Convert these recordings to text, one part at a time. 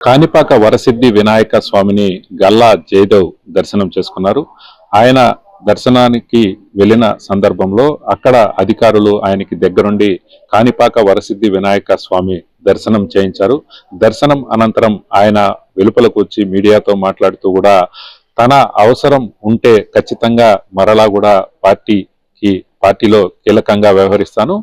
కాణిపాక వరసిద్ధి వినాయక స్వామిని గల్లా జయదేవ్ దర్శనం చేసుకున్నారు. ఆయన దర్శనానికి వెళ్ళిన సందర్భంలో అక్కడ అధికారులు ఆయనకి దగ్గరుండి కాణిపాక వరసిద్ధి వినాయక స్వామి దర్శనం చేయించారు. దర్శనం అనంతరం ఆయన వెలుపలకు వచ్చి మీడియాతో మాట్లాడుతూ కూడా తన అవసరం ఉంటే ఖచ్చితంగా మరలా కూడా పార్టీలో కీలకంగా వ్యవహరిస్తాను,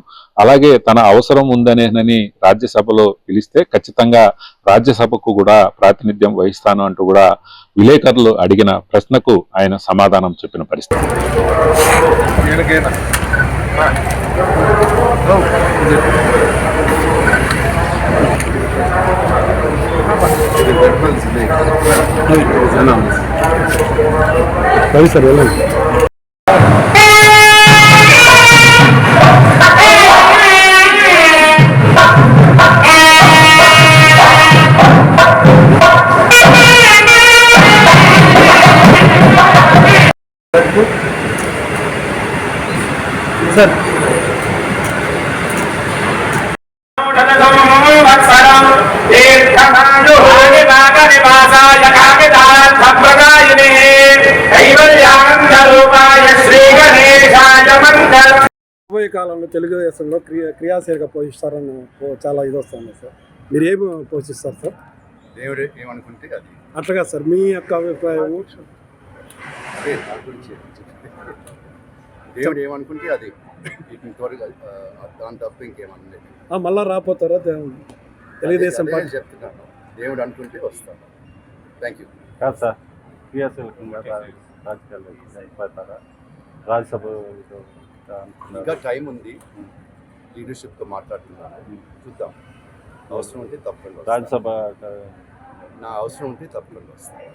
అలాగే తన అవసరం ఉందనేనని రాజ్యసభలో పిలిస్తే ఖచ్చితంగా రాజ్యసభకు కూడా ప్రాతినిధ్యం వహిస్తాను అంటూ కూడా విలేకరులు అడిగిన ప్రశ్నకు ఆయన సమాధానం చెప్పిన పరిస్థితి. సార్ రాబోయే కాలంలో తెలుగుదేశంలో క్రియాశీలక పోషిస్తారని చాలా ఇది వస్తుంది సార్. మీరు ఏమి పోషిస్తారు సార్? దేవుడు ఏమనుకుంటే అది అట్లాగా సార్, మీ యొక్క అభిప్రాయం? దేవుడు ఏమనుకుంటే అది త్వరగా దాని తప్ప ఇంకేమన్నా మళ్ళా రాపోతారా తెలుగుదేశం పార్టీ? చెప్తున్నాను, దేవుడు అనుకుంటే వస్తాను. Thank you. కాదు సార్, క్రియాశీలకంగా రాజకీయాల్లో అయిపోతారా? రాజ్యసభ ఇంకా టైం ఉంది, లీడర్షిప్తో మాట్లాడుతున్నాను, చూద్దాం. అవసరం ఉంటే తప్పకుండా రాజ్యసభ నా అవసరం ఉంటే తప్పకుండా వస్తాను.